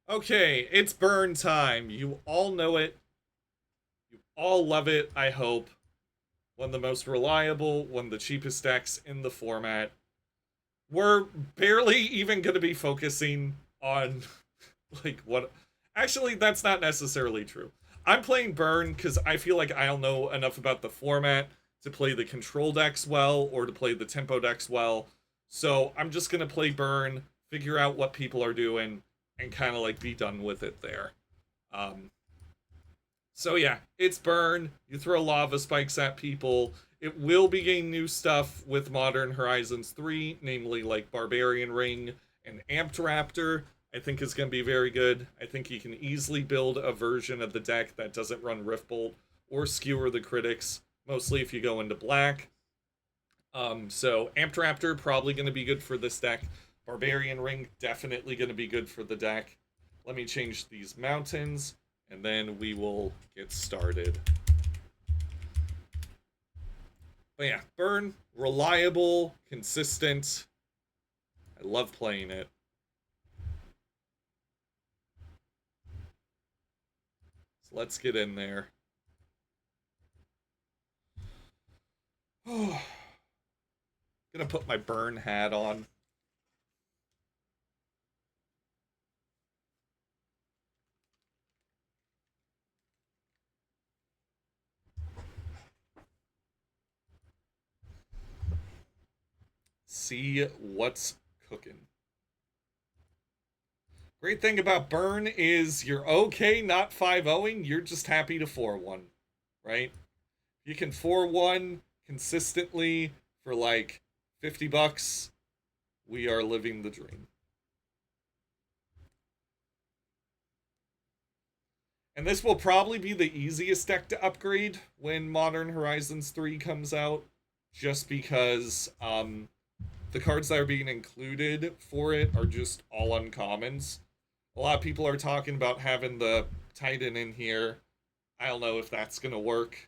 Okay, it's burn time. You all know it. You all love it, I hope. One of the most reliable, one of the cheapest decks in the format. We're barely even going to be focusing on, like, what. Actually, that's not necessarily true. I'm playing burn because I feel like I don't know enough about the format to play the control decks well or to play the tempo decks well. So I'm just going to play burn, figure out what people are doing, and kind of like be done with it there. Um, so yeah, it's burn. You throw lava spikes at people. It will be getting new stuff with Modern Horizons 3, namely like Barbarian Ring and Amped Raptor. I think is going to be very good. I think you can easily build a version of the deck that doesn't run Riftbolt or skewer the critics, mostly if you go into black. So Amped Raptor probably going to be good for this deck. Barbarian Ring definitely going to be good for the deck. Let me change these mountains, and then we will get started. But yeah, burn, reliable, consistent. I love playing it. So let's get in there. Oh, gonna put my burn hat on. See what's cooking. Great thing about burn is you're okay not 5-0ing, you're just happy to 4-1, right? You can 4-1 consistently for like 50 bucks. We are living the dream. And this will probably be the easiest deck to upgrade when Modern Horizons 3 comes out, just because the cards that are being included for it are just all uncommons. A lot of people are talking about having the Titan in here. I don't know if that's going to work.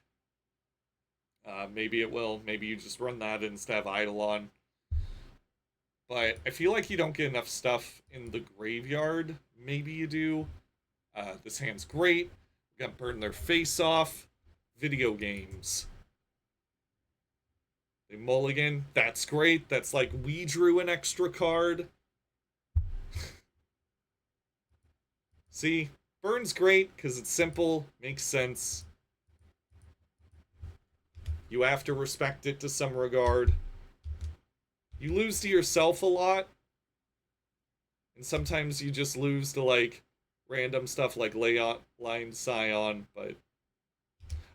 Maybe it will. Maybe you just run that instead of Eidolon. But I feel like you don't get enough stuff in the graveyard. Maybe you do. This hand's great. We got Burn Their Face Off. Video games. They mulligan. That's great. That's like we drew an extra card. See, Burn's great because it's simple, makes sense. You have to respect it to some regard. You lose to yourself a lot, and sometimes you just lose to like random stuff like Layout Line Scion, but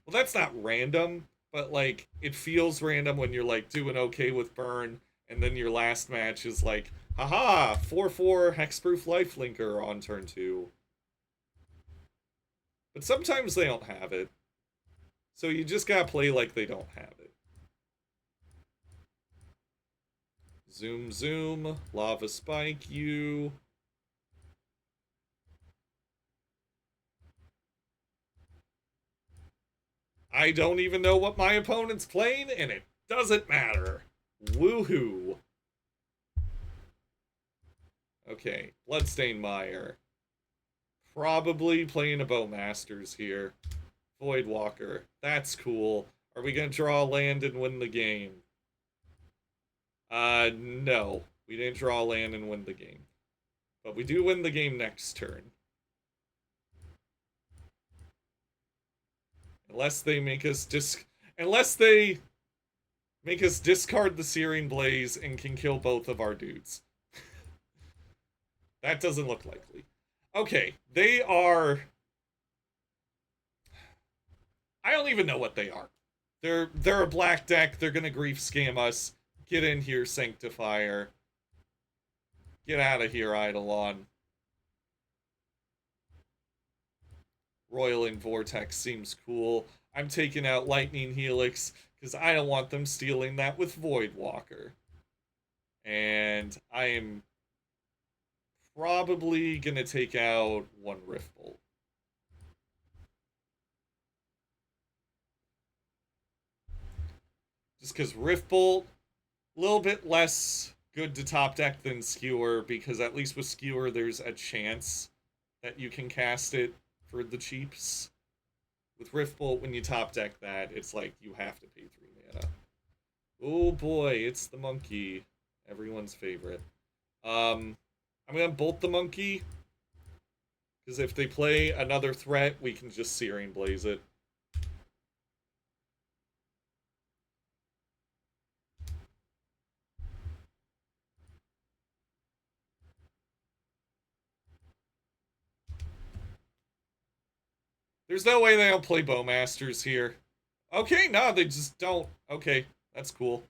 well, that's not random, but like it feels random when you're like doing okay with Burn, and then your last match is like, haha, 4/4 Hexproof Lifelinker on turn 2. But sometimes they don't have it. So you just gotta play like they don't have it. Zoom, zoom, lava spike you. I don't even know what my opponent's playing, and it doesn't matter. Woohoo. Okay, Bloodstain Mire. Probably playing a Bowmasters here. Voidwalker. That's cool. Are we gonna draw land and win the game? No. We didn't draw land and win the game. But we do win the game next turn. Unless they make us discard the Searing Blaze and can kill both of our dudes. That doesn't look likely. Okay, they are. I don't even know what they are. They're a black deck. They're gonna grief scam us. Get in here, Sanctifier. Get out of here, Eidolon. Roiling Vortex seems cool. I'm taking out Lightning Helix because I don't want them stealing that with Voidwalker. And I am probably gonna take out one Riftbolt. Just because Riftbolt, a little bit less good to top deck than Skewer, because at least with Skewer there's a chance that you can cast it for the cheaps. With Riftbolt, when you top deck that, it's like you have to pay 3 mana. Oh boy, it's the monkey. Everyone's favorite. I'm gonna bolt the monkey. Because if they play another threat, we can just Searing Blaze it. There's no way they don't play Bowmasters here. Okay, no, they just don't. Okay, that's cool.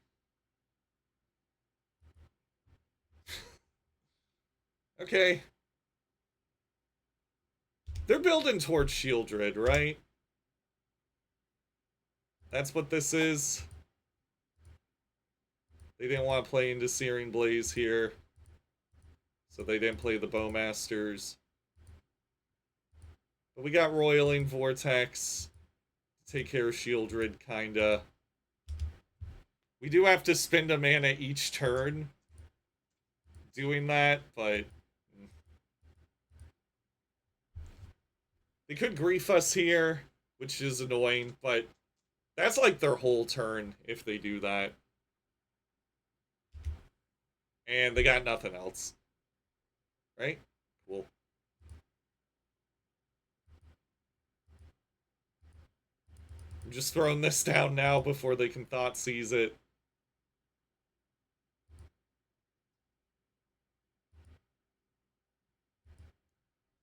Okay. They're building towards Shieldred, right? That's what this is. They didn't want to play into Searing Blaze here. So they didn't play the Bowmasters. But we got Roiling Vortex to take care of Shieldred, kinda. We do have to spend a mana each turn doing that, but they could grief us here, which is annoying, but that's like their whole turn if they do that. And they got nothing else. Right? Cool. I'm just throwing this down now before they can Thoughtseize it.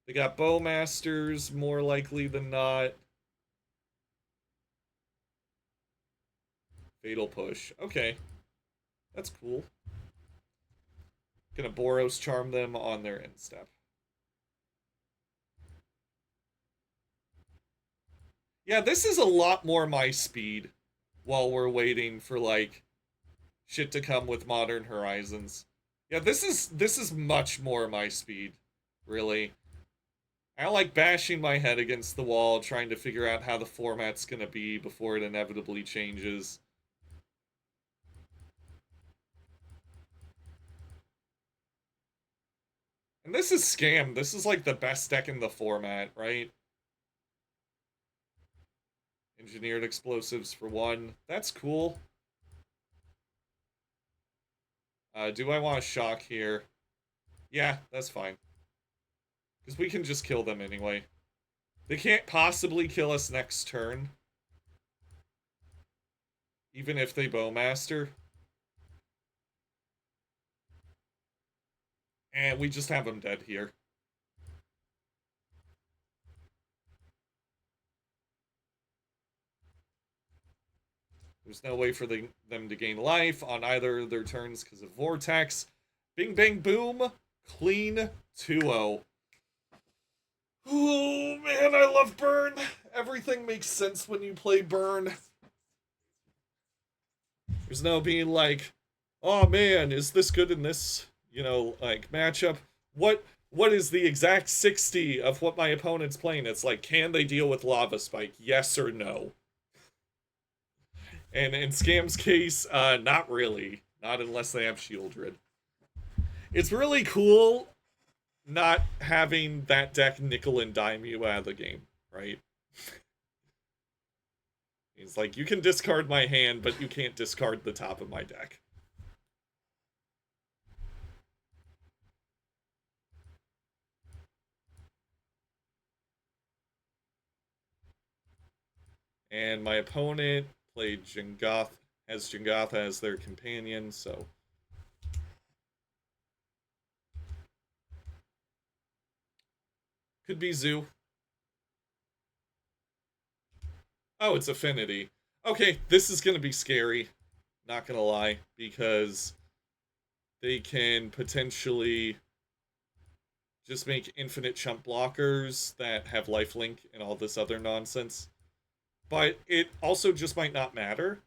They got Bowmasters, more likely than not. Fatal Push. Okay. That's cool. Gonna Boros Charm them on their end step. Yeah, this is a lot more my speed while we're waiting for, like, shit to come with Modern Horizons. Yeah, this is much more my speed, really. I like bashing my head against the wall, trying to figure out how the format's gonna be before it inevitably changes. And this is Scam. This is like the best deck in the format, right? Engineered explosives for 1. That's cool. Do I want to shock here? Yeah, that's fine. Because we can just kill them anyway. They can't possibly kill us next turn. Even if they Bowmaster. And we just have them dead here. There's no way for them to gain life on either of their turns because of Vortex. Bing, bang, boom. Clean 2-0. Oh, man, I love Burn. Everything makes sense when you play Burn. There's no being like, oh, man, is this good in this, like, matchup? What is the exact 60 of what my opponent's playing? It's like, can they deal with Lava Spike? Yes or no? And in Scam's case, not really. Not unless they have Shieldred. It's really cool not having that deck nickel and dime you out of the game, right? He's like, you can discard my hand, but you can't discard the top of my deck. And my opponent played Jingoth, has Jingotha as their companion, so... Could be Zoo. Oh, it's Affinity. Okay, this is going to be scary. Not going to lie, because they can potentially just make infinite chump blockers that have lifelink and all this other nonsense. But it also just might not matter.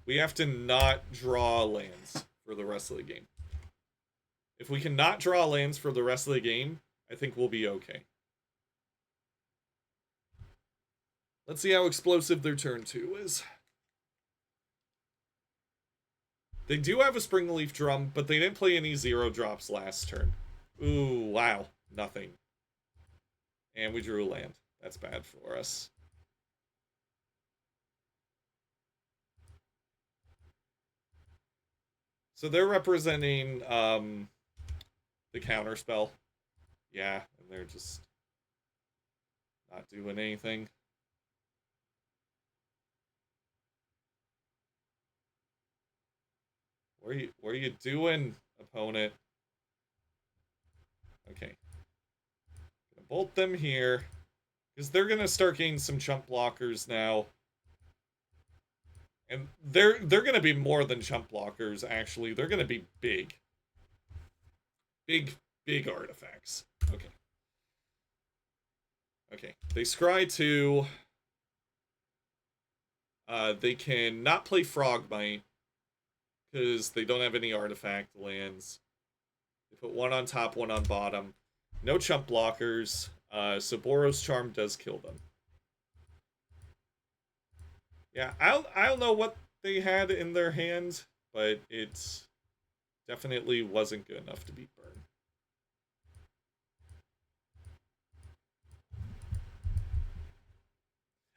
We have to not draw lands for the rest of the game. If we can not draw lands for the rest of the game, I think we'll be okay. Let's see how explosive their turn 2 is. They do have a Springleaf Drum, but they didn't play any 0-drops last turn. Ooh, wow. Nothing. And we drew a land. That's bad for us. So they're representing the counterspell. Yeah, and they're just not doing anything. What are you doing, opponent? Okay. Gonna bolt them here. Because they're gonna start getting some chump blockers now. And they're gonna be more than chump blockers, actually. They're gonna be big. Big artifacts. Okay. Okay. They scry 2. They can not play Frogmite because they don't have any artifact lands. They put 1 on top, 1 on bottom. No chump blockers, so Boros Charm does kill them. Yeah, I don't know what they had in their hand, but it definitely wasn't good enough to beat Burn.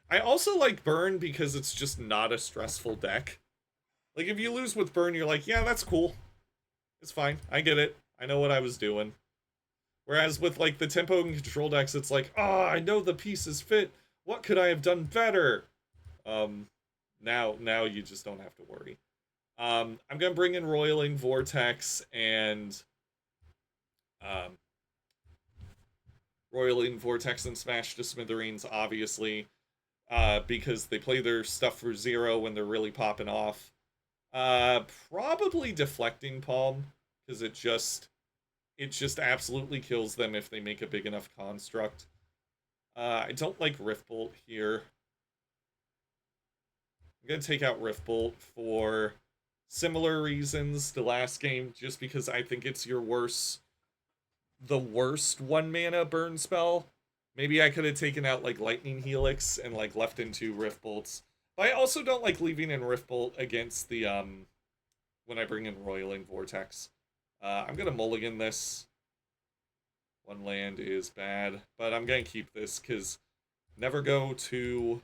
I also like Burn because it's just not a stressful deck. Like, if you lose with Burn, you're like, yeah, that's cool. It's fine. I get it. I know what I was doing. Whereas with, like, the tempo and control decks, it's like, oh, I know the pieces fit. What could I have done better? Now you just don't have to worry. I'm going to bring in Roiling Vortex and Roiling Vortex and Smash to Smithereens, obviously, because they play their stuff for 0 when they're really popping off. Probably Deflecting Palm, because it just absolutely kills them if they make a big enough construct. I don't like Riftbolt here. I'm going to take out Riftbolt for similar reasons to last game, just because I think it's the worst 1-mana burn spell. Maybe I could have taken out, like, Lightning Helix and, like, left in 2 Riftbolts. But I also don't like leaving in Riftbolt against the, when I bring in Roiling Vortex. I'm going to mulligan this. 1 land is bad, but I'm going to keep this, because never go to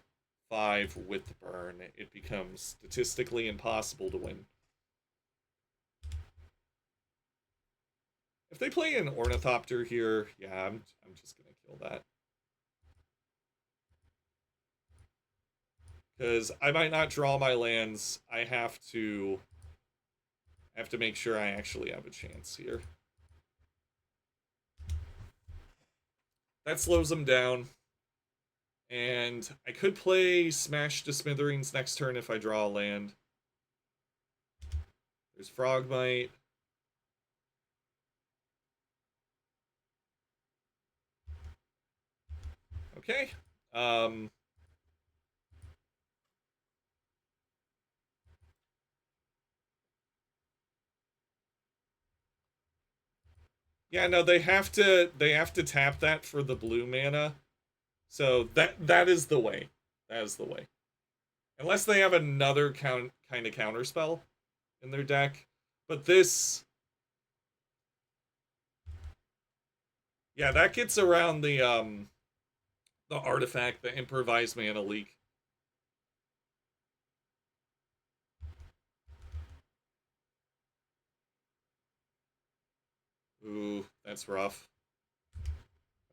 5 with burn. It becomes statistically impossible to win. If they play an Ornithopter here, yeah, I'm just going to kill that. Because I might not draw my lands. I have to make sure I actually have a chance here. That slows them down. And I could play Smash to Smithereens next turn if I draw a land. There's Frogmite. Okay. Yeah, no, they have to tap that for the blue mana. So that is the way. That is the way. Unless they have another kind of counter spell in their deck. But this, yeah, that gets around the artifact, the improvised mana leak. Ooh, that's rough.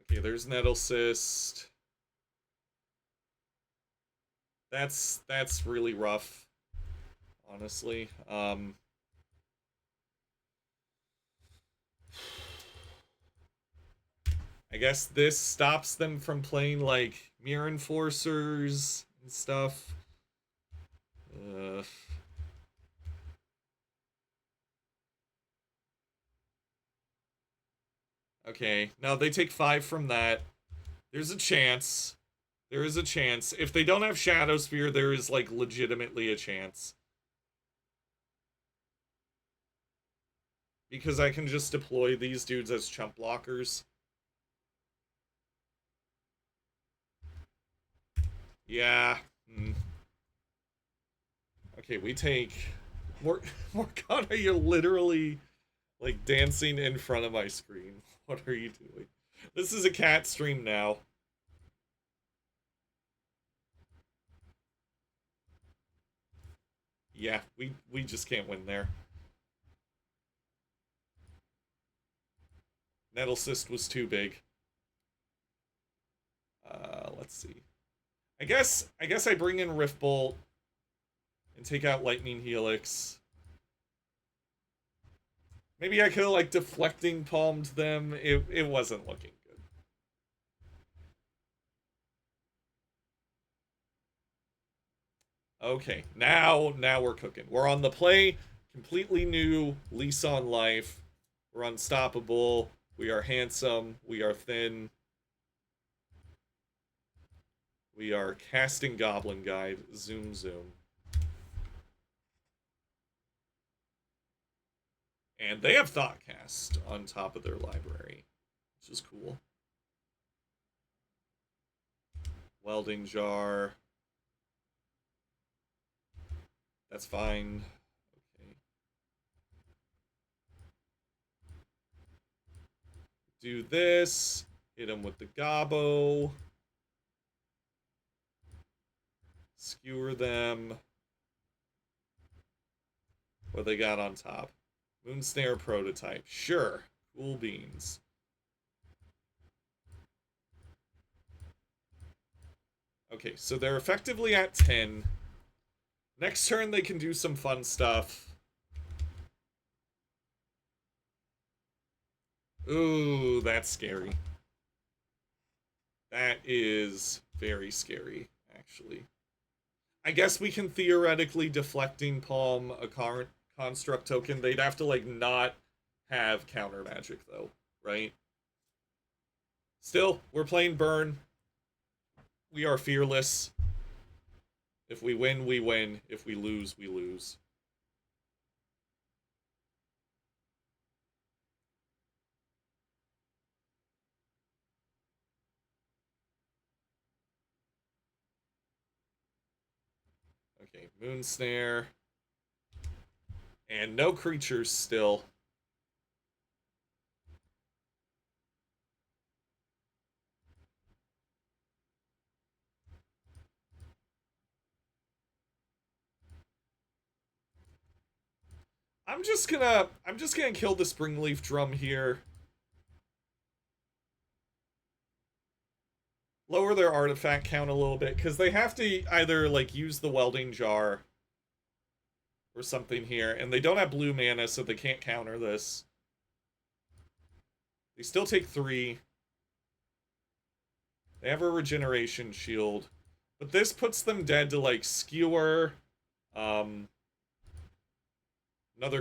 Okay, there's Nettle Cyst. That's really rough, honestly. I guess this stops them from playing, like, Mirror Enforcers and stuff. Okay, now they take 5 from that. There's a chance. There is a chance. If they don't have Shadow Spear, there is, like, legitimately a chance. Because I can just deploy these dudes as chump blockers. Yeah. Okay, we take Morgana, you're literally like dancing in front of my screen. What are you doing? This is a cat stream now. Yeah, we just can't win there. Nettle Cyst was too big. Let's see. I bring in Rift Bolt and take out Lightning Helix. Maybe I could have like deflecting palmed them. It wasn't looking good. Okay, now we're cooking. We're on the play. Completely new lease on life. We're unstoppable. We are handsome. We are thin. We are casting Goblin Guide. Zoom zoom. And they have Thoughtcast on top of their library, which is cool. Welding Jar. That's fine. Okay. Do this. Hit him with the Gobbo. Skewer them. What they got on top? Moonsnare prototype. Sure. Cool beans. Okay, so they're effectively at 10. Next turn they can do some fun stuff. Ooh, that's scary. That is very scary, actually. I guess we can theoretically deflecting palm a construct token. They'd have to like not have counter magic though, right? Still, we're playing burn. We are fearless. If we win, we win. If we lose, we lose. Okay, Moonsnare. And no creatures still. I'm just gonna kill the Springleaf Drum here. Lower their artifact count a little bit, because they have to either like use the Welding Jar or something here, and they don't have blue mana, so they can't counter this. They still take 3. They have a regeneration shield. But this puts them dead to like Skewer, another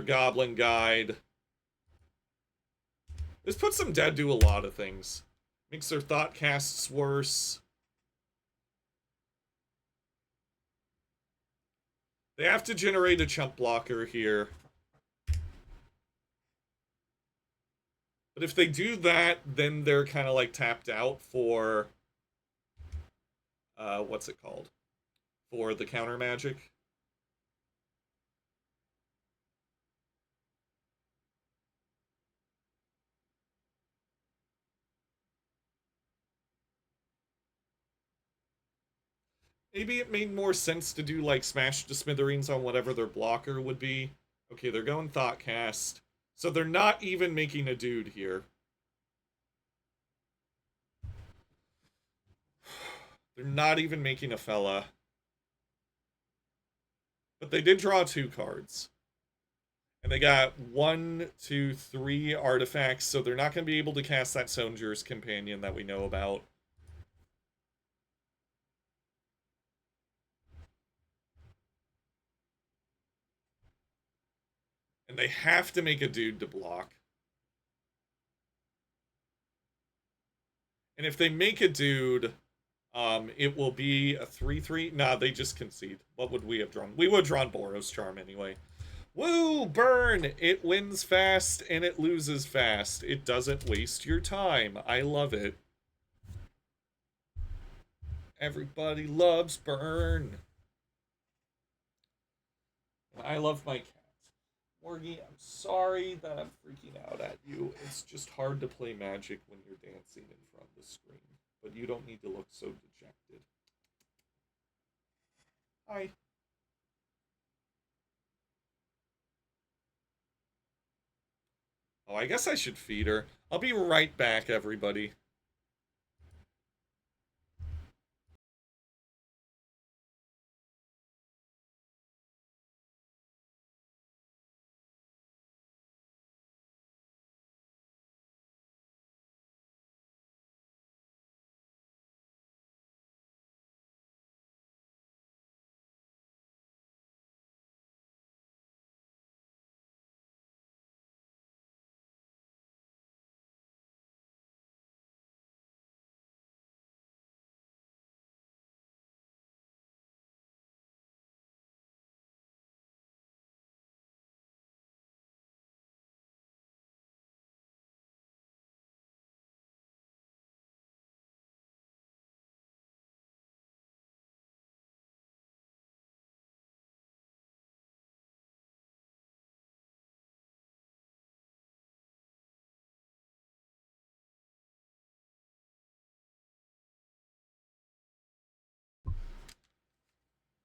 Goblin Guide. This puts them dead to a lot of things. Makes their thought casts worse. They have to generate a chump blocker here. But if they do that, then they're kind of like tapped out for what's it called? For the counter magic. Maybe it made more sense to do like Smash to Smithereens on whatever their blocker would be. Okay, they're going Thoughtcast. So they're not even making a dude here. They're not even making a fella. But they did draw 2 cards. And they got 1, 2, 3 artifacts, so they're not going to be able to cast that Soldier's Companion that we know about. And they have to make a dude to block. And if they make a dude, it will be a 3-3. Nah, they just concede. What would we have drawn? We would have drawn Boros Charm anyway. Woo! Burn! It wins fast and it loses fast. It doesn't waste your time. I love it. Everybody loves burn. I love my cat. Morgie, I'm sorry that I'm freaking out at you. It's just hard to play Magic when you're dancing in front of the screen. But you don't need to look so dejected. Hi. Oh, I guess I should feed her. I'll be right back, everybody.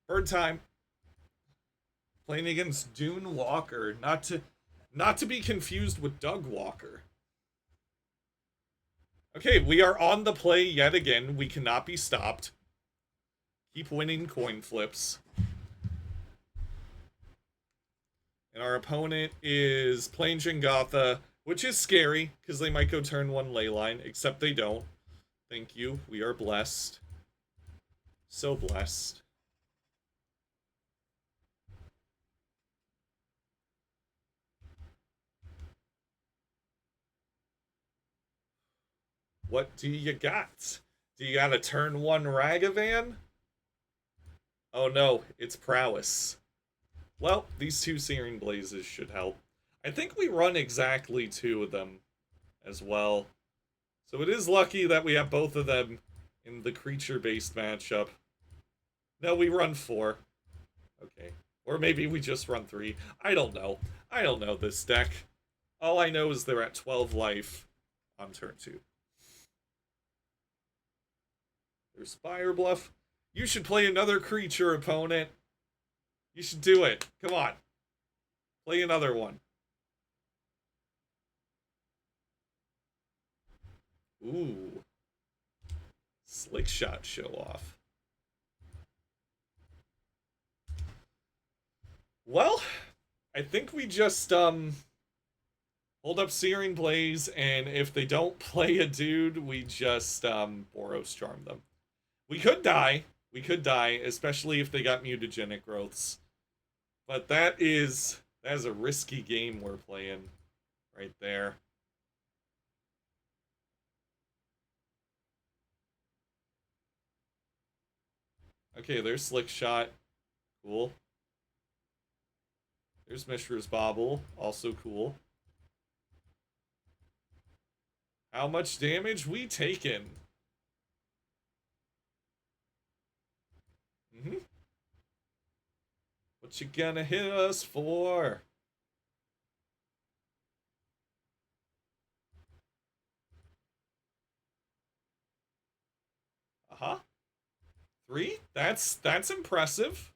Bird time. Playing against Dune Walker, not to be confused with Doug Walker. Okay, we are on the play yet again. We cannot be stopped. Keep winning coin flips. And our opponent is playing Jingotha, which is scary, because they might go turn 1 Leyline, except they don't. Thank you. We are blessed. So blessed. What do you got? Do you got a turn 1 Ragavan? Oh no, it's Prowess. Well, these 2 Searing Blazes should help. I think we run exactly 2 of them as well. So it is lucky that we have both of them in the creature-based matchup. No, we run 4. Okay. Or maybe we just run 3. I don't know. I don't know this deck. All I know is they're at 12 life on turn 2. There's Fire Bluff. You should play another creature, opponent. You should do it. Come on. Play another one. Ooh. Slick shot show off. Well, I think we just hold up Searing Blaze, and if they don't play a dude, we just Boros charm them. We could die. We could die, especially if they got mutagenic growths. But that is a risky game we're playing right there. Okay, there's Slick Shot. Cool. There's Mishra's Bobble. Also cool. How much damage we taken? Mm-hmm. What you gonna hit us for? Uh-huh. 3? That's impressive.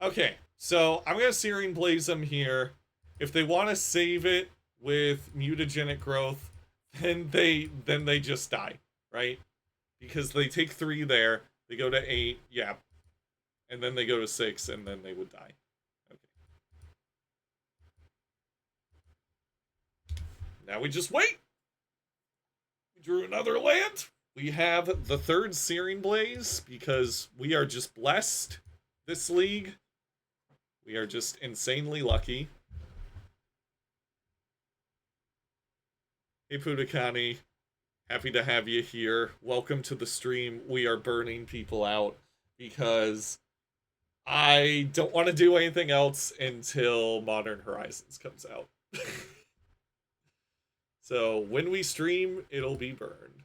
Okay, so I'm gonna Searing Blaze them here. If they want to save it with mutagenic growth, then they just die, right? Because they take 3 there, they go to 8, yeah, and then they go to 6, and then they would die. Okay. Now we just wait. We drew another land. We have the 3rd Searing Blaze because we are just blessed this league. We are just insanely lucky. Hey, Pudakani. Happy to have you here. Welcome to the stream. We are burning people out because I don't want to do anything else until Modern Horizons comes out. So when we stream, it'll be burned.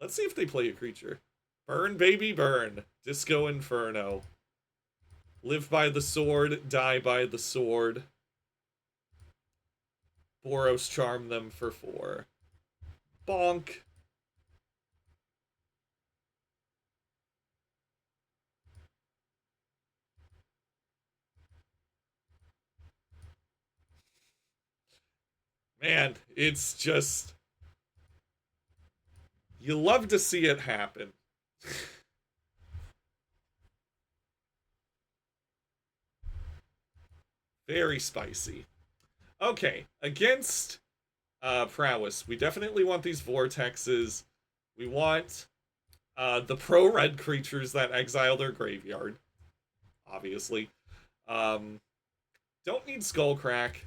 Let's see if they play a creature. Burn, baby, burn. Disco Inferno. Live by the sword, die by the sword. Boros charm them for 4. Bonk. Man, it's just... You love to see it happen. Very spicy. Okay, against Prowess, we definitely want these vortexes. We want the pro-red creatures that exile their graveyard, obviously. Don't need Skullcrack.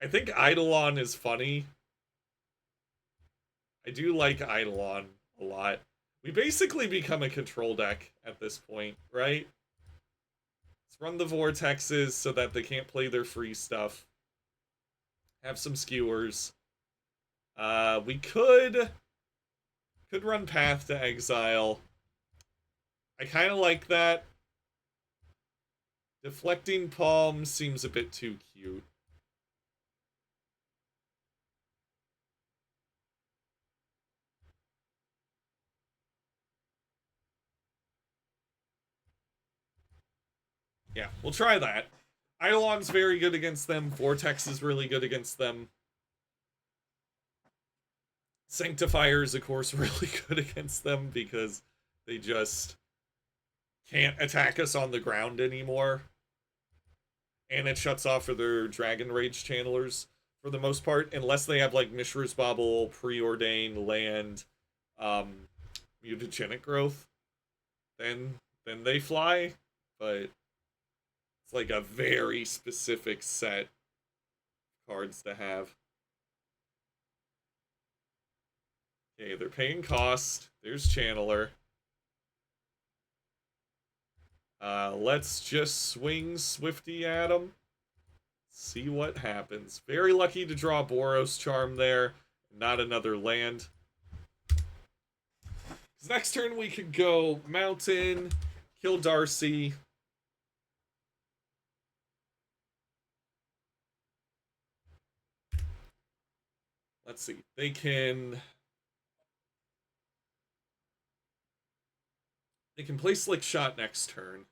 I think Eidolon is funny. I do like Eidolon a lot. We basically become a control deck at this point, right? Let's run the vortexes so that they can't play their free stuff. Have some skewers. We could run Path to Exile. I kind of like that. Deflecting Palm seems a bit too cute. Yeah, we'll try that. Eidolon's very good against them. Vortex is really good against them. Sanctifier is, of course, really good against them because they just can't attack us on the ground anymore. And it shuts off for their Dragon Rage channelers for the most part, unless they have like Mishra's Bauble, Preordain, Land, Mutagenic Growth. Then they fly, but it's like a very specific set of cards to have. Okay, they're paying cost. There's Channeler. Let's just swing Swifty at him. See what happens. Very lucky to draw Boros Charm there. Not another land. Because next turn we could go Mountain, kill Darcy. Let's see. They can play Slick Shot next turn.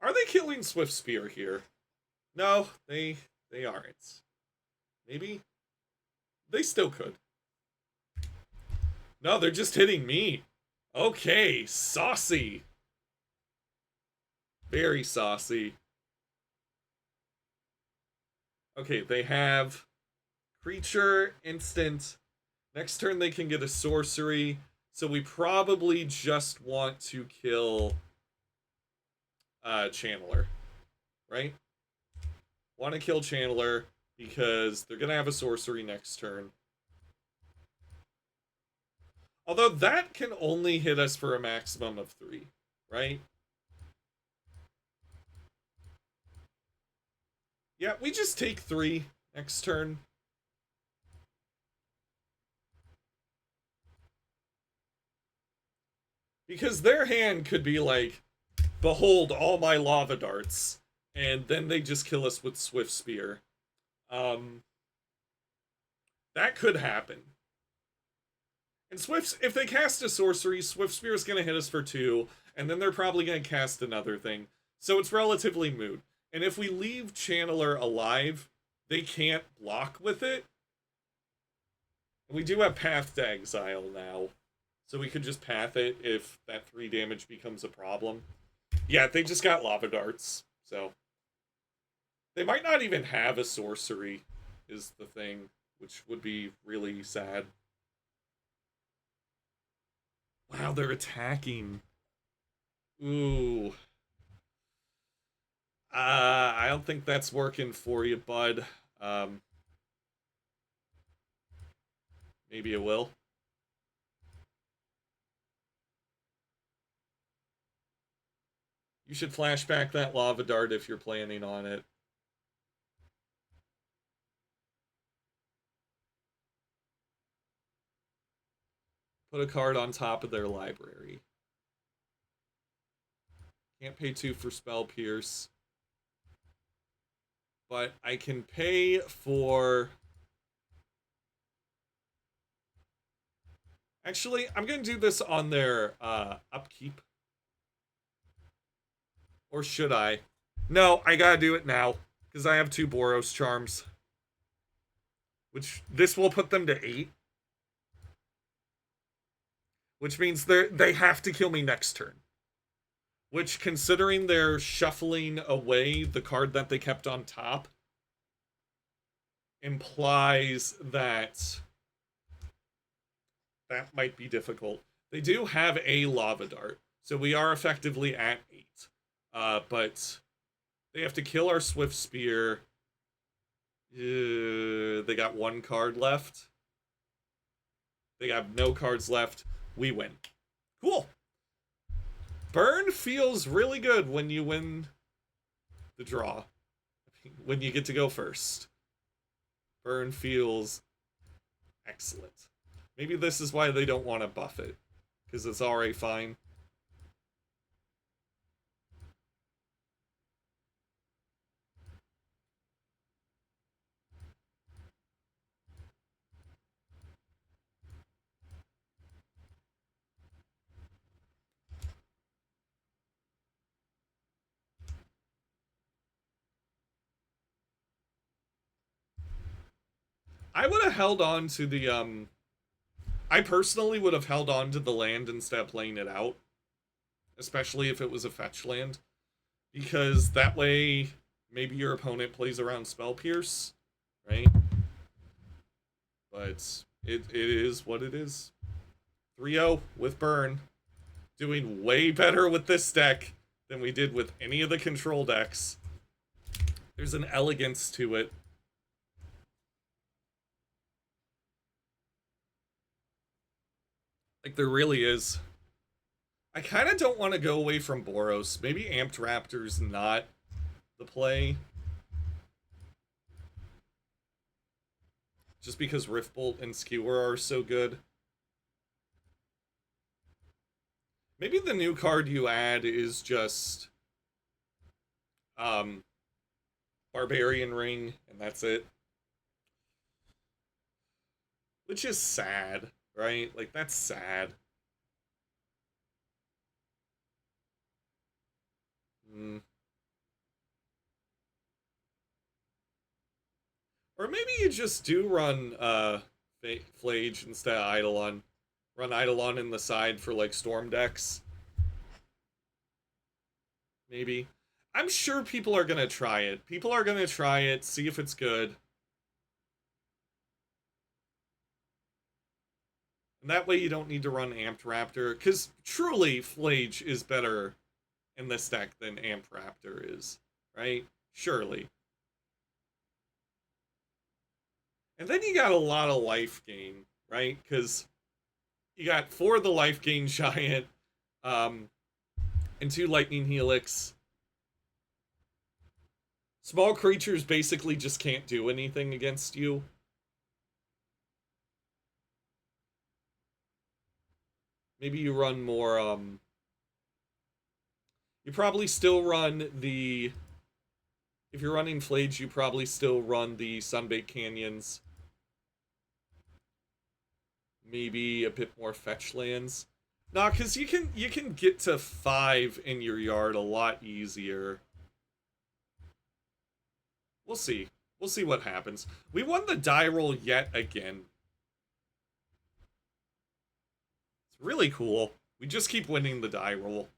Are they killing Swift Spear here? No, they aren't. Maybe? They still could. No, they're just hitting me. Okay, saucy. Very saucy. Okay, they have creature, instant. Next turn they can get a sorcery. So we probably just want to kill Channeler. Right? Want to kill Channeler because they're going to have a sorcery next turn. Although that can only hit us for a maximum of 3, right? Yeah, we just take 3 next turn. Because their hand could be like, behold all my lava darts, and then they just kill us with Swift Spear. That could happen. And if they cast a sorcery, Swift Spear is going to hit us for 2, and then they're probably going to cast another thing. So it's relatively moot. And if we leave Channeler alive, they can't block with it. We do have Path to Exile now, so we could just Path it if that 3 damage becomes a problem. Yeah, they just got Lava Darts, so... They might not even have a sorcery, is the thing, which would be really sad. Wow, they're attacking. Ooh. I don't think that's working for you, bud. Maybe it will. You should flashback that Lava Dart if you're planning on it. Put a card on top of their library. Can't pay 2 for Spell Pierce. But I can pay for... Actually, I'm going to do this on their upkeep. Or should I? No, I gotta do it now. Because I have 2 Boros charms. Which, this will put them to 8. Which means they have to kill me next turn. Which, considering they're shuffling away the card that they kept on top, implies that that might be difficult. They do have a Lava Dart, so we are effectively at 8. But they have to kill our Swift Spear. They got 1 card left. They have no cards left. We win. Cool. Burn feels really good when you win the draw. When you get to go first. Burn feels excellent. Maybe this is why they don't want to buff it. Because it's already fine. I would have held on to the, I personally would have held on to the land instead of playing it out. Especially if it was a fetch land. Because that way, maybe your opponent plays around Spell Pierce, right? But it is what it is. 3-0 with Burn. Doing way better with this deck than we did with any of the control decks. There's an elegance to it. Like, there really is. I kind of don't want to go away from Boros. Maybe Amped Raptor's not the play. Just because Riftbolt and Skewer are so good. Maybe the new card you add is just... Barbarian Ring, and that's it. Which is sad, right? Like, that's sad. Or maybe you just do run Flage instead of Eidolon. Run Eidolon in the side for, like, Storm decks. Maybe. I'm sure people are gonna try it. People are gonna try it, see if it's good. And that way you don't need to run Amped Raptor, because truly, Flage is better in this deck than Amped Raptor is, right? Surely. And then you got a lot of life gain, right? Because you got 4 of the life gain giant, and 2 lightning helix. Small creatures basically just can't do anything against you. Maybe you run more, you probably still run the... If you're running Flage, you probably still run the Sunbaked Canyons. Maybe a bit more fetch lands. Nah, because you can get to 5 in your yard a lot easier. We'll see. We'll see what happens. We won the die roll yet again. It's really cool. We just keep winning the die roll.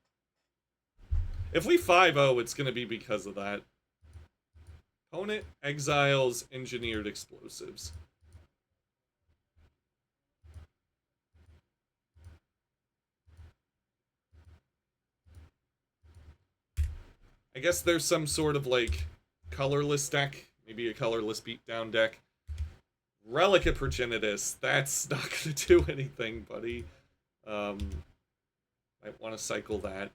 If we 5-0, it's going to be because of that. Opponent exiles engineered explosives. I guess there's some sort of, like, colorless deck. Maybe a colorless beatdown deck. Relic of Progenitus. That's not going to do anything, buddy. Might want to cycle that.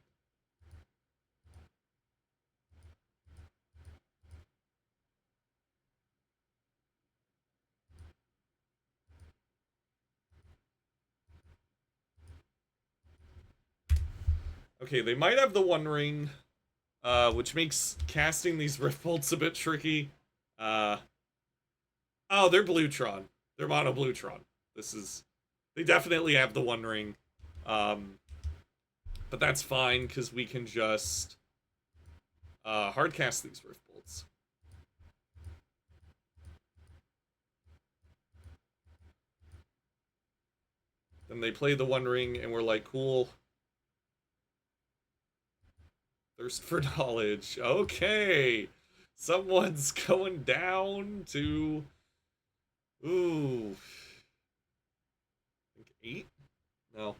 Okay, they might have the One Ring, which makes casting these Rift Bolts a bit tricky. Uh, oh, they're Bluetron. They're Mono Bluetron. This is... They definitely have the One Ring. But that's fine, because we can just hardcast these Rift Bolts. Then they play the One Ring, and we're like, cool. Thirst for knowledge. Okay. Someone's going down to... Ooh. I think 8? No.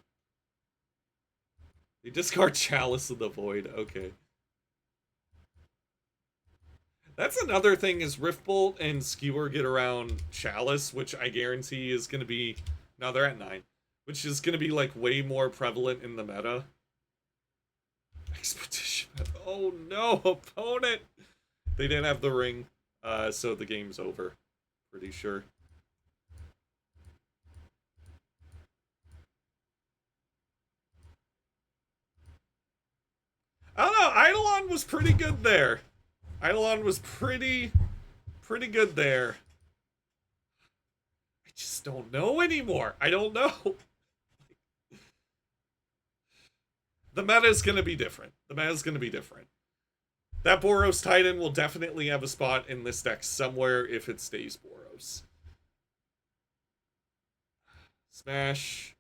They discard Chalice of the Void. Okay. That's another thing is Riftbolt and Skewer get around Chalice, which I guarantee is going to be... No, they're at 9. Which is going to be, like, way more prevalent in the meta. Expedition. Oh, no, opponent! They didn't have the ring, so the game's over. Pretty sure. I don't know, Eidolon was pretty good there. Eidolon was pretty good there. I just don't know anymore. I don't know. The meta is going to be different. The meta is going to be different. That Boros Titan will definitely have a spot in this deck somewhere if it stays Boros. Smash.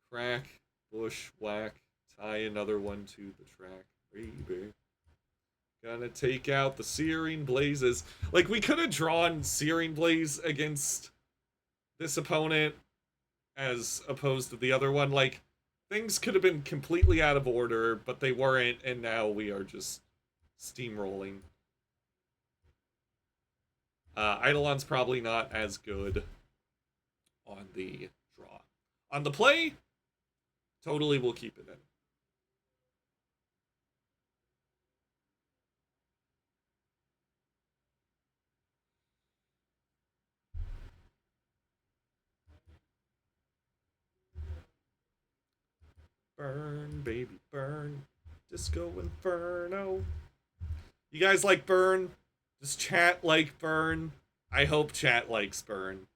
Crack. Bushwhack. Tie another one to the track. Baby. Gonna take out the Searing Blazes. Like, we could have drawn Searing Blaze against this opponent as opposed to the other one. Like, things could have been completely out of order, but they weren't, and now we are just steamrolling. Eidolon's probably not as good on the draw. On the play, totally will keep it in. Burn, baby, burn. Disco Inferno. You guys like Burn? Does chat like Burn? I hope chat likes Burn.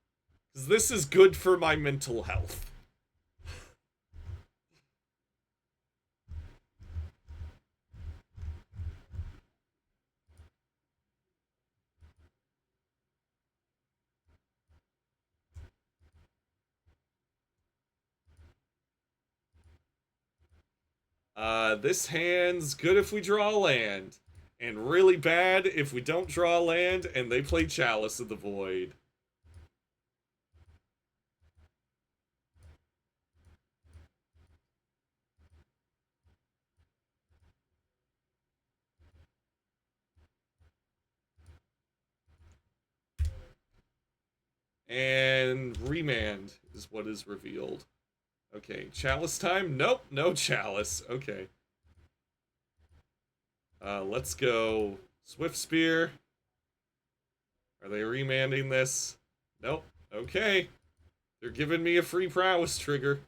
Because this is good for my mental health. This hand's good if we draw land. And really bad if we don't draw land and they play Chalice of the Void. And Remand is what is revealed. Okay, Chalice time? Nope, no Chalice. Okay. Let's go Swift Spear. Are they remanding this? Nope. Okay. They're giving me a free prowess trigger.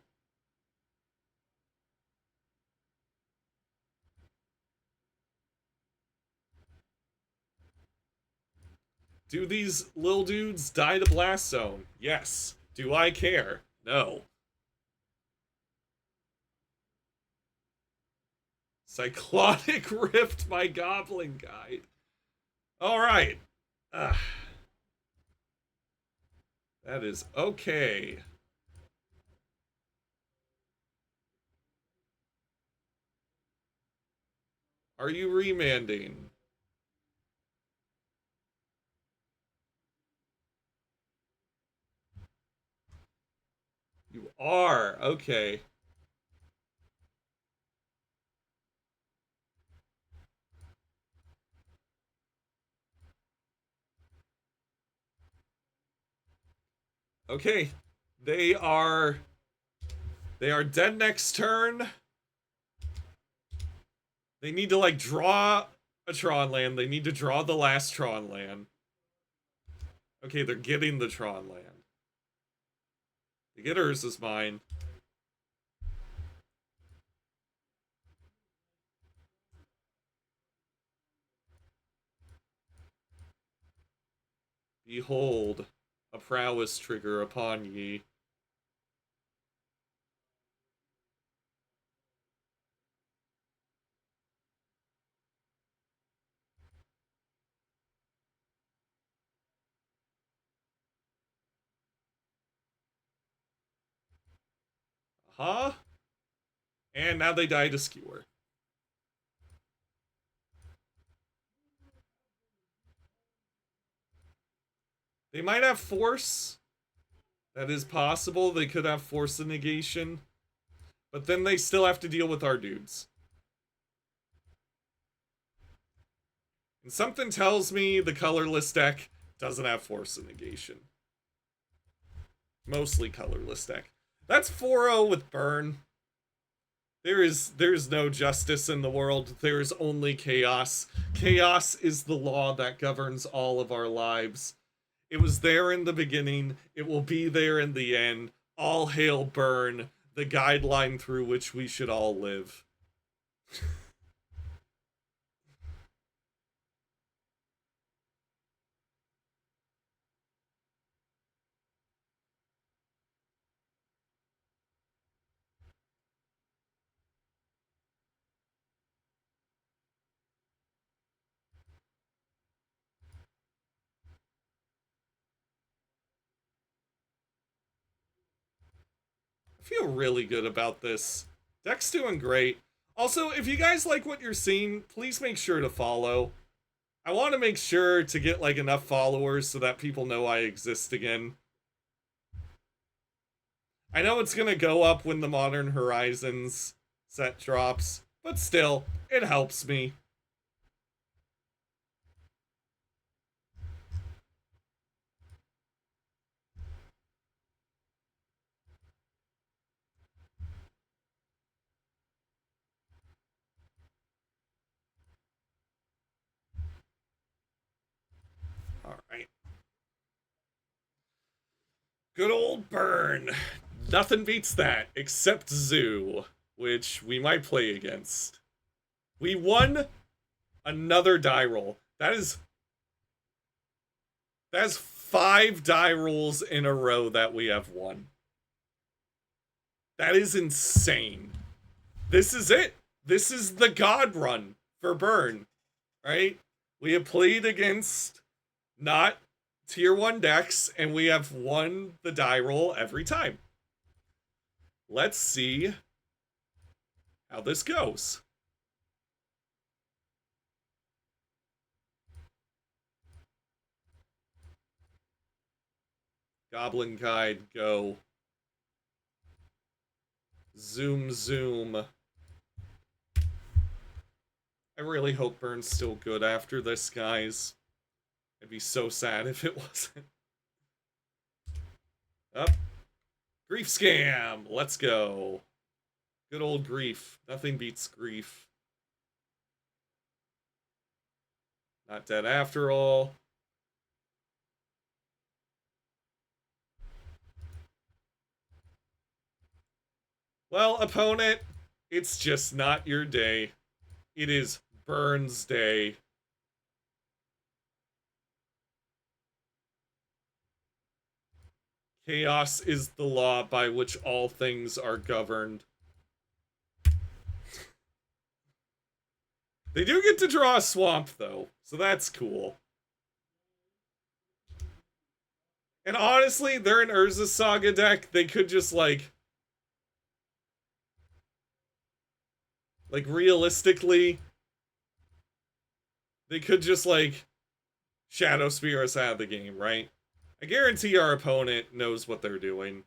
Do these little dudes die to Blast Zone? Yes. Do I care? No. Cyclonic Rift, my Goblin Guide. Alright. That is okay. Are you remanding? You are. Okay. Okay. They are dead next turn. They need to, like, draw a Tron land. They need to draw the last Tron land. Okay, they're getting the Tron land. The Getters is mine. Behold, a prowess trigger upon ye. Huh? And now they die to skewer. They might have force. That is possible. They could have force of negation. But then they still have to deal with our dudes. And something tells me the colorless deck doesn't have force of negation. Mostly colorless deck. That's 4-0 with burn. There's no justice in the world. There's only chaos. Chaos is the law that governs all of our lives. It was there in the beginning. It will be there in the end. All hail burn, the guideline through which we should all live. I feel really good about this. Deck's doing great. Also, if you guys like what you're seeing, please make sure to follow. I want to make sure to get like enough followers so that people know I exist again. I know it's gonna go up when the Modern Horizons set drops, but still, it helps me. Alright. Good old burn. Nothing beats that except Zoo, which we might play against. We won another die roll. That's 5 die rolls in a row that we have won. That is insane. This is it. This is the God run for burn, right? We have played against not tier 1 decks, and we have won the die roll every time. Let's see how this goes. Goblin Guide, go. Zoom, zoom. I really hope Burn's still good after this, guys. I'd be so sad if it wasn't. Up. Grief scam! Let's go. Good old grief. Nothing beats grief. Not dead after all. Well, opponent, it's just not your day. It is Burn's day. Chaos is the law by which all things are governed. They do get to draw a swamp, though, so that's cool. And honestly, they're an Urza Saga deck. They could just, like realistically, they could just, like, Shadow Spear us out of the game, right? I guarantee our opponent knows what they're doing.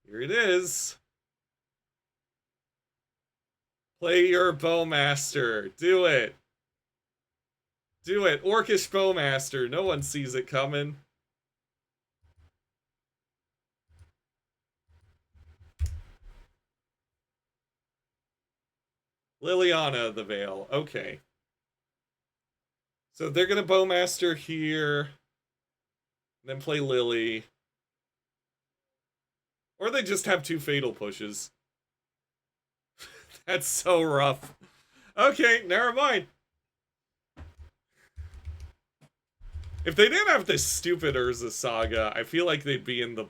Here it is. Play your Bowmaster. Do it. Do it. Orcish Bowmaster. No one sees it coming. Liliana of the Veil. Okay. So they're going to Bowmaster here. Then play Lily. Or they just have 2 Fatal Pushes. That's so rough. Okay, never mind. If they didn't have this stupid Urza saga, I feel like they'd be in the...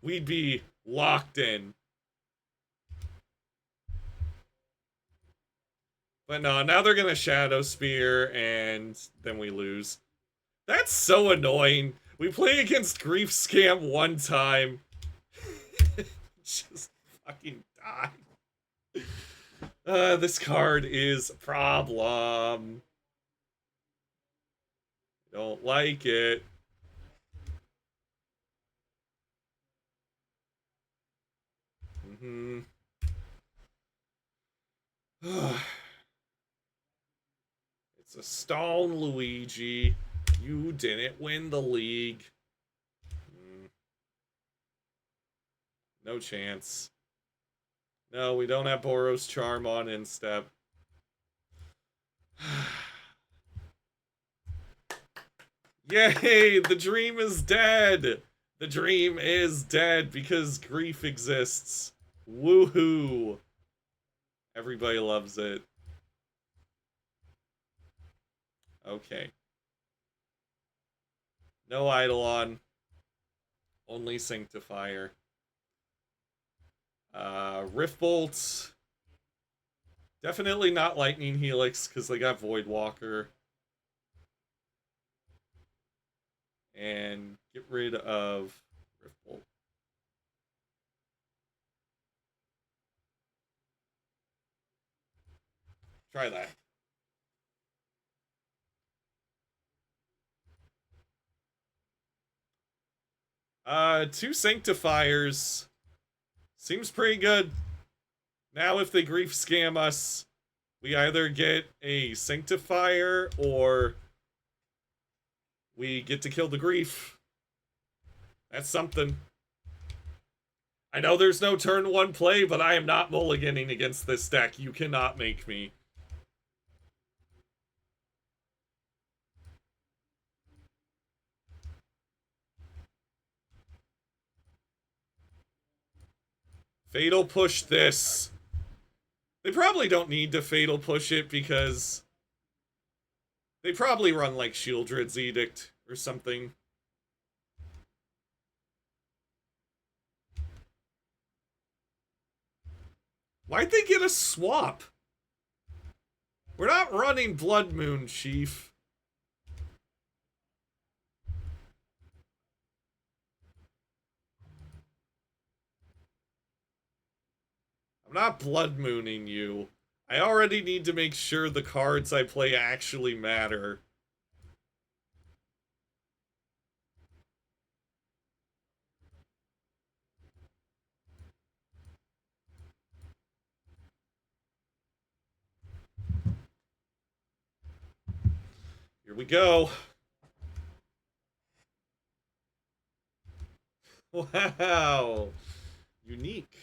We'd be locked in. But no, now they're gonna Shadow Spear, and then we lose. That's so annoying. We play against Grief Scam one time. Just fucking die. This card is a problem. Don't like it. Mm-hmm. It's a stone, Luigi. You didn't win the league. No chance. No, we don't have Boros Charm on instep. Yay! The dream is dead! The dream is dead because grief exists. Woohoo! Everybody loves it. Okay. No Eidolon. Only Sanctifier. Rift Bolt. Definitely not Lightning Helix because they got Void Walker. And get rid of Rift Bolt. Try that. Two Sanctifiers. Seems pretty good. Now if they grief scam us, we either get a Sanctifier or we get to kill the grief. That's something. I know there's no turn one play, but I am not mulliganing against this deck. You cannot make me. Fatal push this. They probably don't need to fatal push it because they probably run like Shieldred's Edict or something. Why'd they get a swap? We're not running Blood Moon, Chief. I'm not Blood Mooning you. I already need to make sure the cards I play actually matter. Here we go. Wow. Unique.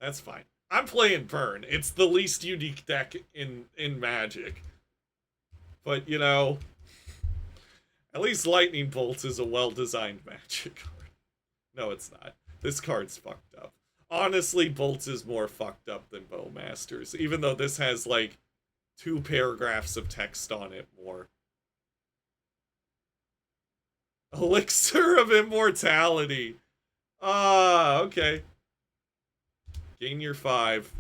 That's fine. I'm playing Burn. It's the least unique deck in Magic. But, you know, at least Lightning Bolt is a well-designed Magic card. No, it's not. This card's fucked up. Honestly, Bolt is more fucked up than Bowmasters, even though this has, like, 2 paragraphs of text on it more. Elixir of Immortality. Ah, okay. Gain your 5.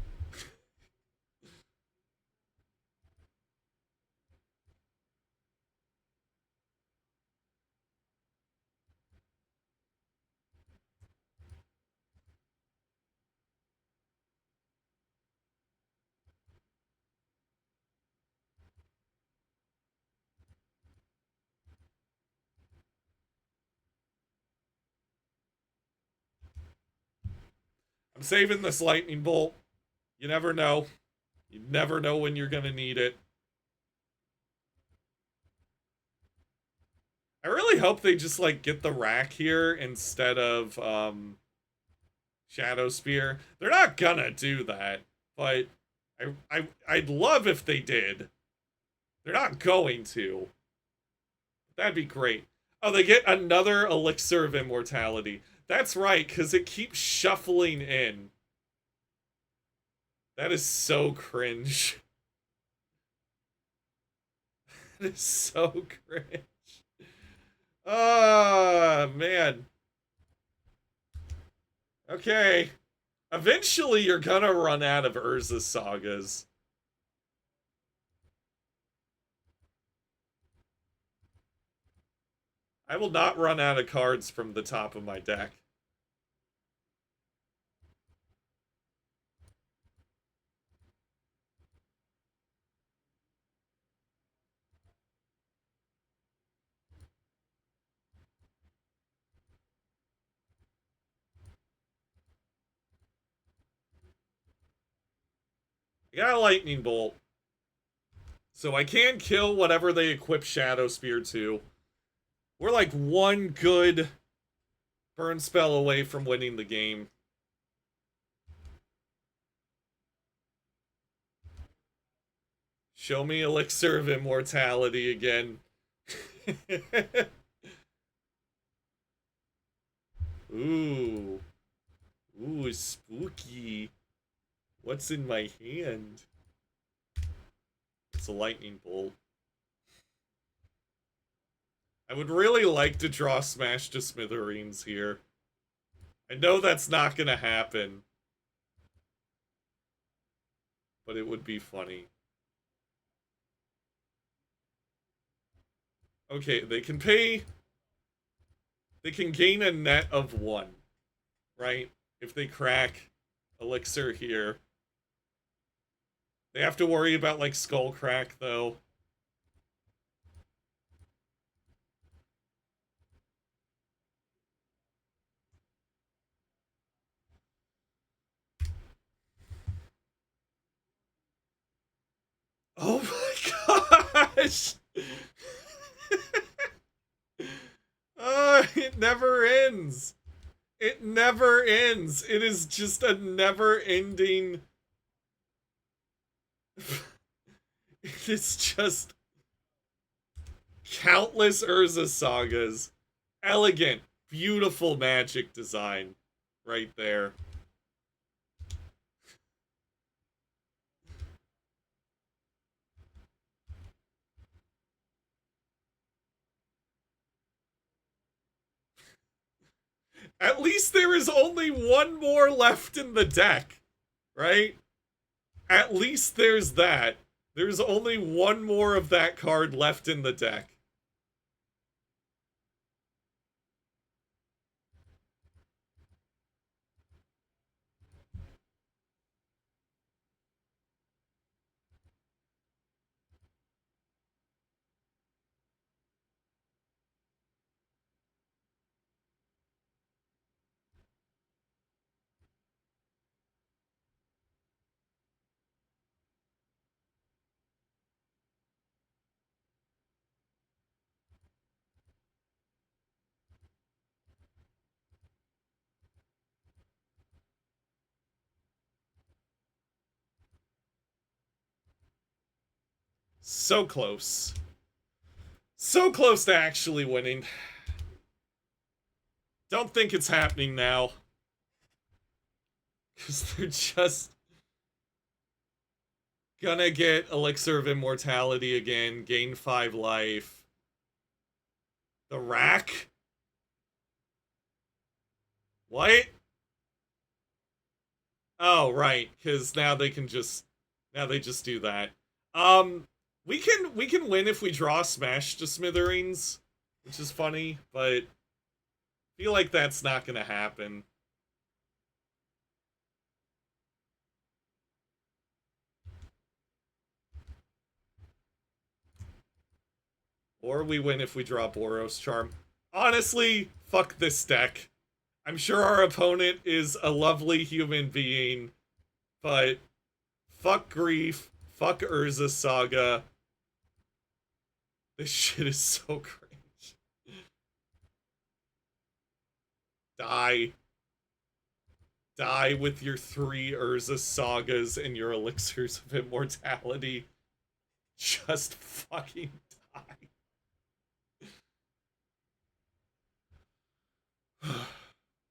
I'm saving this lightning bolt. You never know. You never know when you're gonna need it. I really hope they just, like, get the rack here instead of, Shadow Spear. They're not gonna do that, but I'd love if they did. They're not going to. That'd be great. Oh, they get another Elixir of Immortality. That's right, because it keeps shuffling in. That is so cringe. That is so cringe. Ah, man. Okay. Eventually, you're gonna run out of Urza sagas. I will not run out of cards from the top of my deck. I got a lightning bolt. So I can kill whatever they equip Shadow Spear to. We're like one good burn spell away from winning the game. Show me Elixir of Immortality again. Ooh. Ooh, spooky. What's in my hand? It's a lightning bolt. I would really like to draw Smash to Smithereens here. I know that's not gonna happen. But it would be funny. Okay, they can pay... They can gain a net of 1. Right? If they crack Elixir here. They have to worry about, like, Skull Crack, though. Oh my gosh! It never ends! It never ends! It is just a never-ending... It's just... countless Urza sagas. Elegant, beautiful magic design. Right there. At least there is only one more left in the deck, right? At least there's that. There's only one more of that card left in the deck. So close. So close to actually winning. Don't think it's happening now. Because they're just gonna get Elixir of Immortality again, gain 5 life. The rack? What? Oh, right, because now they can just... Now they just do that. We can win if we draw Smash to Smithereens, which is funny, but I feel like that's not gonna happen. Or we win if we draw Boros Charm. Honestly, fuck this deck. I'm sure our opponent is a lovely human being, but fuck Grief, fuck Urza Saga. This shit is so cringe. Die. Die with your 3 Urza Sagas and your Elixirs of Immortality. Just fucking die.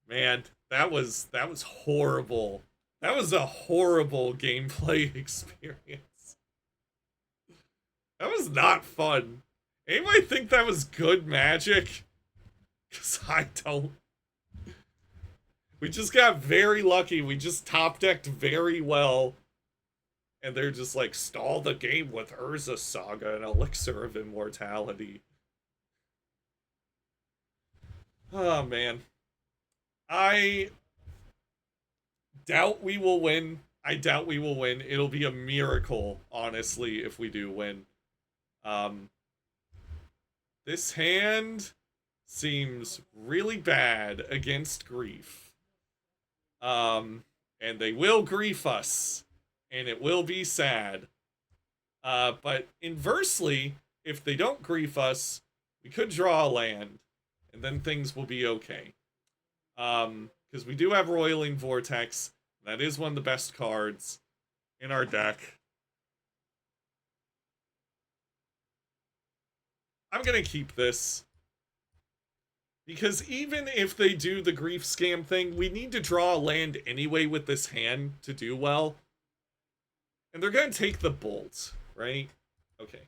Man, that was horrible. That was a horrible gameplay experience. That was not fun. Anybody think that was good magic? Because I don't. We just got very lucky. We just top decked very well. And they're just like, stall the game with Urza Saga and Elixir of Immortality. Oh, man. I doubt we will win. I doubt we will win. It'll be a miracle, honestly, if we do win. This hand seems really bad against Grief. And they will grief us, and it will be sad. But inversely, if they don't grief us, we could draw a land, and then things will be okay. Because we do have Roiling Vortex. That is one of the best cards in our deck. I'm gonna keep this. Because even if they do the grief scam thing, we need to draw a land anyway with this hand to do well. And they're gonna take the bolt, right? Okay.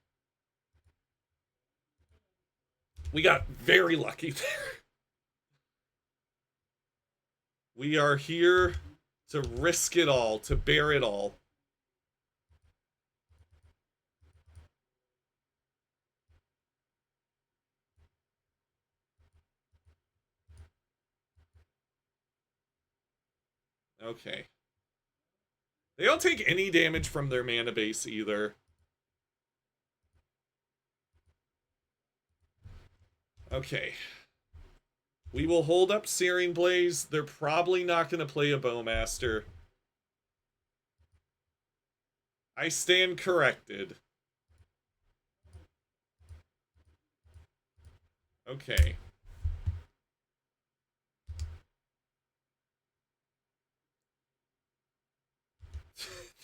We got very lucky there. We are here to risk it all, to bear it all. Okay. They don't take any damage from their mana base either. Okay. We will hold up Searing Blaze. They're probably not going to play a Bowmaster. I stand corrected. Okay.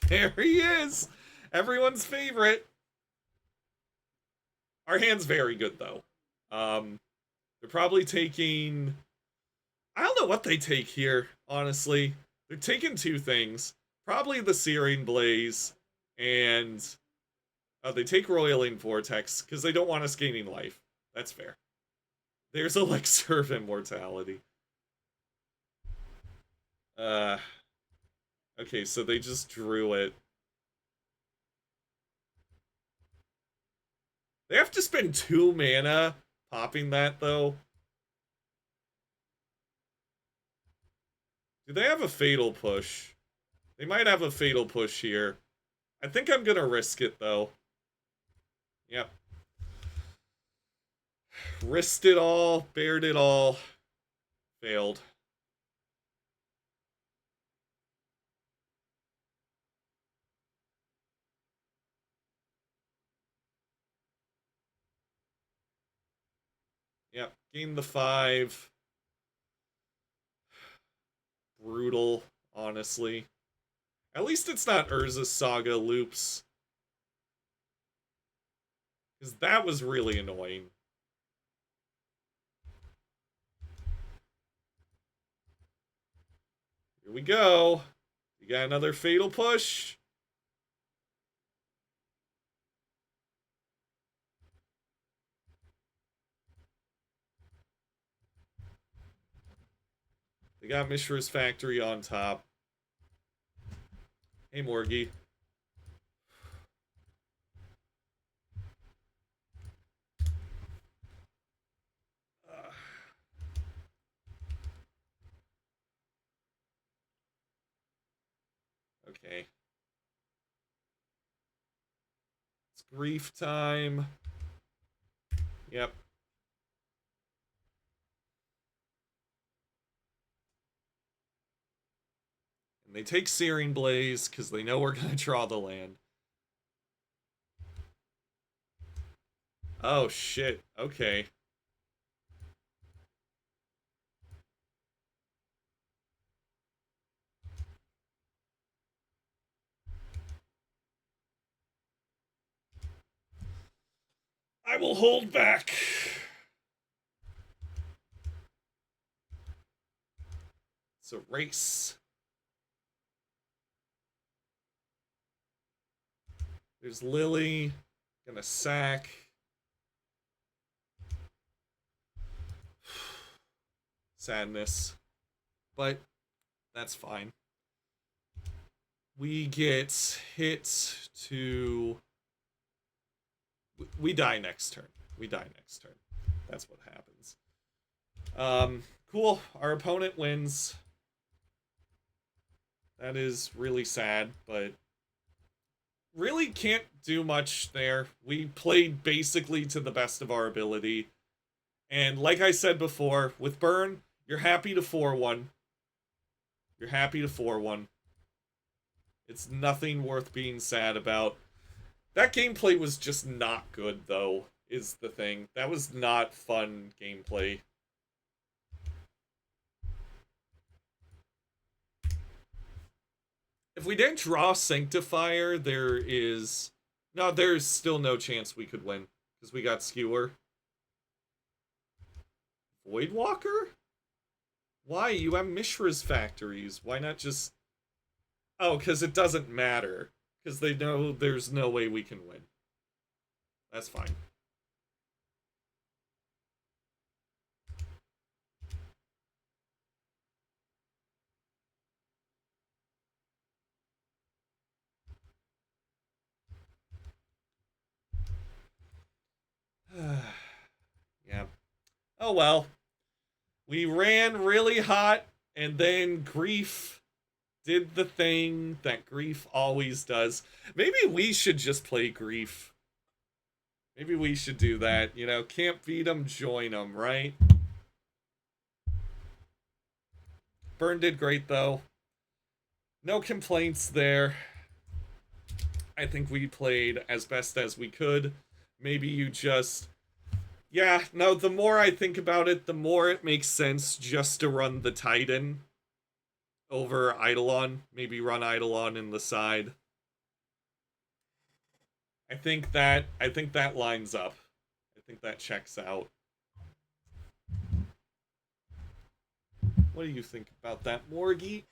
There he is! Everyone's favorite. Our hand's very good, though. They're probably taking... I don't know what they take here, honestly. They're taking two things. Probably the Searing Blaze, and... they take Roiling Vortex, because they don't want us gaining life. That's fair. There's Elixir of Immortality. Okay, so they just drew it. They have to spend 2 mana popping that, though. Do they have a Fatal Push? They might have a Fatal Push here. I think I'm gonna risk it, though. Yep. Risked it all, bared it all. Failed. Yep, gained the 5. Brutal, honestly. At least it's not Urza Saga loops. Because that was really annoying. Here we go. You got another Fatal Push. They got Mishra's Factory on top. Hey, Morgie. Okay. It's grief time. Yep. And they take Searing Blaze because they know we're going to draw the land. Oh, shit. Okay. I will hold back. It's a race. There's Lily. Gonna sack. Sadness. But that's fine. We get hit to... We die next turn. We die next turn. That's what happens. Cool. Our opponent wins. That is really sad, but really can't do much there. We played basically to the best of our ability. And like I said before, with Burn, you're happy to 4-1. You're happy to 4-1. It's nothing worth being sad about. That gameplay was just not good, though, is the thing. That was not fun gameplay. If we didn't draw Sanctifier, there's still no chance we could win. Because we got Skewer. Voidwalker? Why? You have Mishra's factories. Why not just... Oh, because it doesn't matter. Because they know there's no way we can win. That's fine. Yeah. Oh well. We ran really hot, and then Grief did the thing that Grief always does. Maybe we should just play Grief. Maybe we should do that. You know, can't beat them, join them, right? Burn did great, though. No complaints there. I think we played as best as we could. Maybe you just... Yeah, no, the more I think about it, the more it makes sense just to run the Titan over Eidolon. Maybe run Eidolon in the side. I think that lines up. I think that checks out. What do you think about that, Morgie?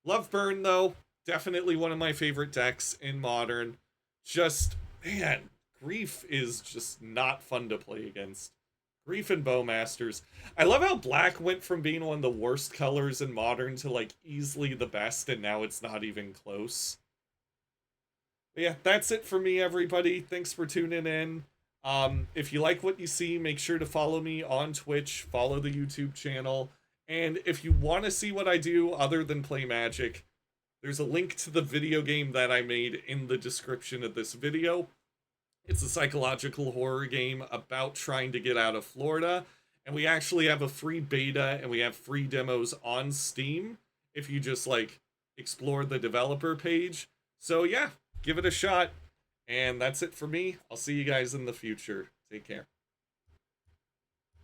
Love Burn, though. Definitely one of my favorite decks in Modern. Just, man, Grief is just not fun to play against. Grief and Bowmasters. I love how black went from being one of the worst colors in Modern to, like, easily the best, and now it's not even close. But yeah, that's it for me, everybody. Thanks for tuning in. If you like what you see, make sure to follow me on Twitch, follow the YouTube channel, and if you want to see what I do other than play Magic, there's a link to the video game that I made in the description of this video. It's a psychological horror game about trying to get out of Florida, and we actually have a free beta and we have free demos on Steam if you just, like, explore the developer page. So yeah, give it a shot. And that's it for me. I'll see you guys in the future. Take care.